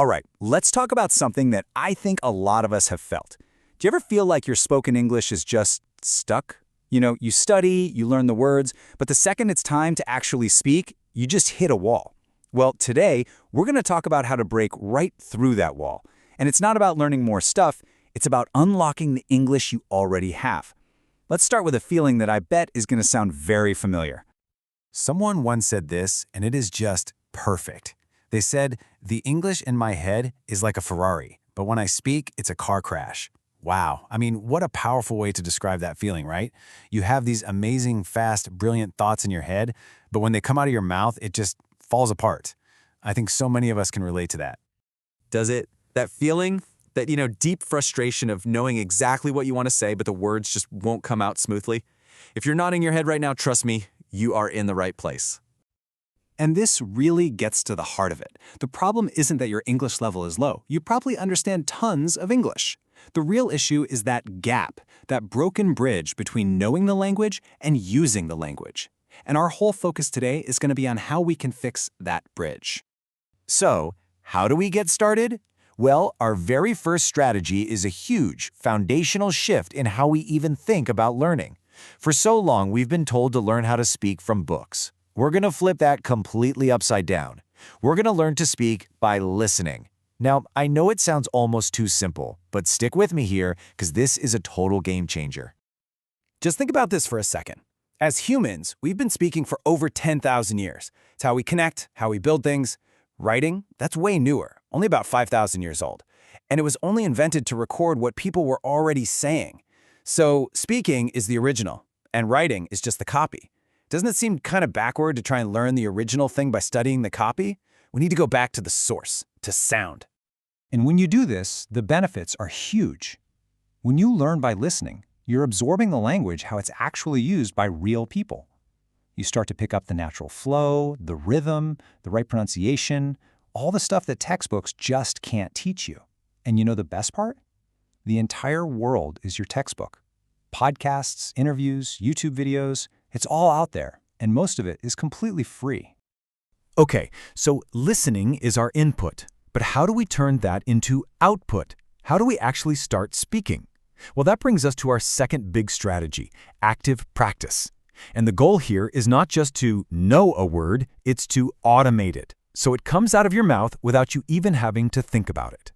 All right, let's talk about something that I think a lot of us have felt. Do you ever feel like your spoken English is just stuck? You study, you learn the words, but the second it's time to actually speak, you just hit a wall. Well, today, we're going to talk about how to break right through that wall. And it's not about learning more stuff, it's about unlocking the English you already have. Let's start with a feeling that I bet is going to sound very familiar. Someone once said this, and it is just perfect. They said, "The English in my head is like a Ferrari, but when I speak, it's a car crash." Wow, I mean, what a powerful way to describe that feeling, right? You have these amazing, fast, brilliant thoughts in your head, but when they come out of your mouth, it just falls apart. I think so many of us can relate to that. Does it? That feeling, that, deep frustration of knowing exactly what you want to say, but the words just won't come out smoothly? If you're nodding your head right now, trust me, you are in the right place. And this really gets to the heart of it. The problem isn't that your English level is low. You probably understand tons of English. The real issue is that gap, that broken bridge between knowing the language and using the language. And our whole focus today is going to be on how we can fix that bridge. So, how do we get started? Well, our very first strategy is a huge, foundational shift in how we even think about learning. For so long, we've been told to learn how to speak from books. We're going to flip that completely upside down. We're going to learn to speak by listening. Now, I know it sounds almost too simple, but stick with me here because this is a total game changer. Just think about this for a second. As humans, we've been speaking for over 10,000 years. It's how we connect, how we build things. Writing, that's way newer, only about 5,000 years old. And it was only invented to record what people were already saying. So speaking is the original, and writing is just the copy. Doesn't it seem kind of backward to try and learn the original thing by studying the copy? We need to go back to the source, to sound. And when you do this, the benefits are huge. When you learn by listening, you're absorbing the language how it's actually used by real people. You start to pick up the natural flow, the rhythm, the right pronunciation, all the stuff that textbooks just can't teach you. And you know the best part? The entire world is your textbook. Podcasts, interviews, YouTube videos, it's all out there, and most of it is completely free. Okay, so listening is our input, but how do we turn that into output? How do we actually start speaking? Well, that brings us to our second big strategy, active practice. And the goal here is not just to know a word, it's to automate it, so it comes out of your mouth without you even having to think about it.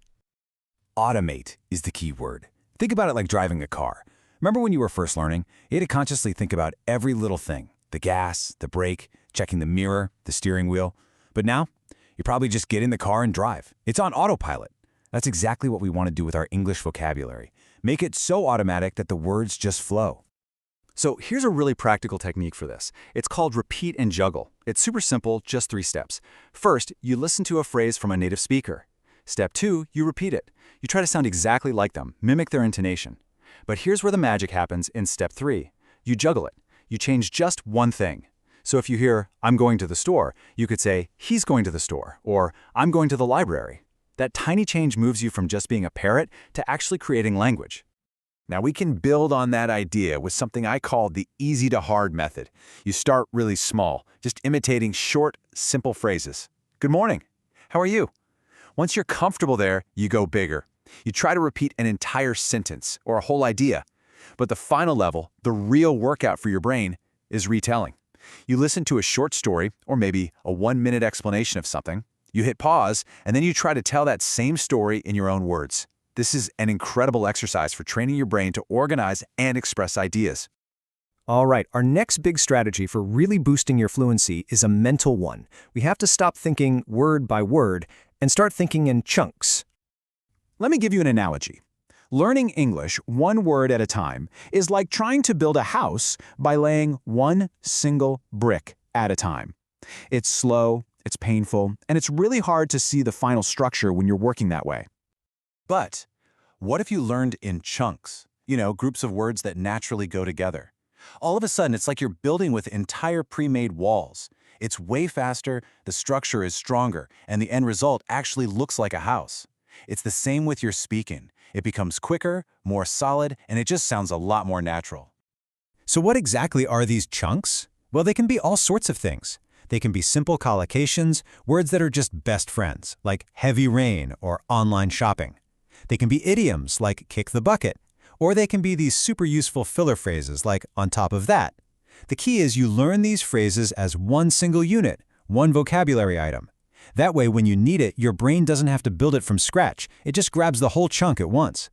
Automate is the key word. Think about it like driving a car. Remember when you were first learning, you had to consciously think about every little thing, the gas, the brake, checking the mirror, the steering wheel. But now, you probably just get in the car and drive. It's on autopilot. That's exactly what we want to do with our English vocabulary. Make it so automatic that the words just flow. So here's a really practical technique for this. It's called repeat and juggle. It's super simple, just 3 steps. First, you listen to a phrase from a native speaker. Step 2, you repeat it. You try to sound exactly like them, mimic their intonation. But here's where the magic happens in step 3. You juggle it. You change just one thing. So if you hear, "I'm going to the store," you could say, "He's going to the store," or "I'm going to the library." That tiny change moves you from just being a parrot to actually creating language. Now we can build on that idea with something I call the easy to hard method. You start really small, just imitating short, simple phrases. "Good morning. How are you?" Once you're comfortable there, you go bigger. You try to repeat an entire sentence or a whole idea. But the final level, the real workout for your brain, is retelling. You listen to a short story or maybe a 1-minute explanation of something. You hit pause, and then you try to tell that same story in your own words. This is an incredible exercise for training your brain to organize and express ideas. All right, our next big strategy for really boosting your fluency is a mental one. We have to stop thinking word by word and start thinking in chunks. Let me give you an analogy. Learning English one word at a time is like trying to build a house by laying one single brick at a time. It's slow, it's painful, and it's really hard to see the final structure when you're working that way. But what if you learned in chunks? Groups of words that naturally go together. All of a sudden, it's like you're building with entire pre-made walls. It's way faster, the structure is stronger, and the end result actually looks like a house. It's the same with your speaking. It becomes quicker, more solid, and it just sounds a lot more natural. So what exactly are these chunks? Well, they can be all sorts of things. They can be simple collocations, words that are just best friends, like heavy rain or online shopping. They can be idioms, like kick the bucket. Or they can be these super useful filler phrases, like on top of that. The key is you learn these phrases as one single unit, one vocabulary item. That way, when you need it, your brain doesn't have to build it from scratch. It just grabs the whole chunk at once.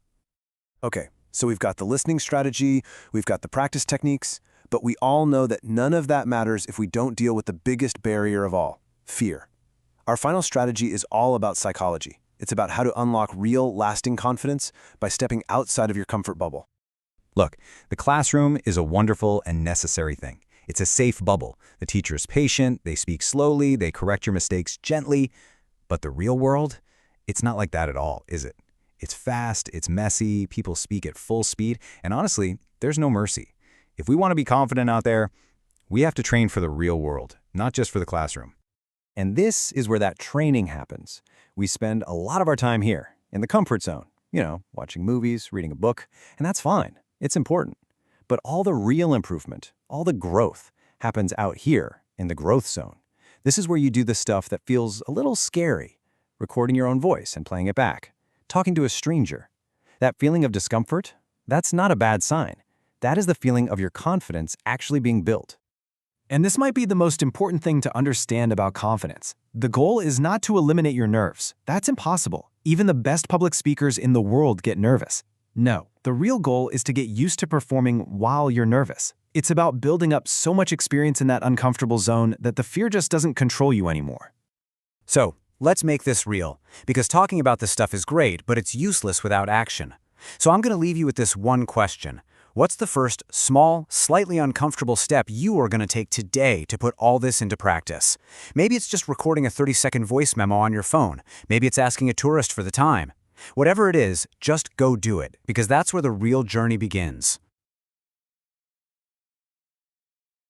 Okay, so we've got the listening strategy, we've got the practice techniques, but we all know that none of that matters if we don't deal with the biggest barrier of all, fear. Our final strategy is all about psychology. It's about how to unlock real, lasting confidence by stepping outside of your comfort bubble. Look, the classroom is a wonderful and necessary thing. It's a safe bubble. The teacher is patient, they speak slowly, they correct your mistakes gently. But the real world, it's not like that at all, is it? It's fast, it's messy, people speak at full speed, and honestly, there's no mercy. If we want to be confident out there, we have to train for the real world, not just for the classroom. And this is where that training happens. We spend a lot of our time here, in the comfort zone, watching movies, reading a book, and that's fine. It's important. But all the real improvement, all the growth, happens out here, in the growth zone. This is where you do the stuff that feels a little scary, recording your own voice and playing it back, talking to a stranger. That feeling of discomfort, that's not a bad sign. That is the feeling of your confidence actually being built. And this might be the most important thing to understand about confidence. The goal is not to eliminate your nerves. That's impossible. Even the best public speakers in the world get nervous. No, the real goal is to get used to performing while you're nervous. It's about building up so much experience in that uncomfortable zone that the fear just doesn't control you anymore. So, let's make this real, because talking about this stuff is great, but it's useless without action. So I'm going to leave you with this one question. What's the first, small, slightly uncomfortable step you are going to take today to put all this into practice? Maybe it's just recording a 30-second voice memo on your phone. Maybe it's asking a tourist for the time. Whatever it is, just go do it, because that's where the real journey begins.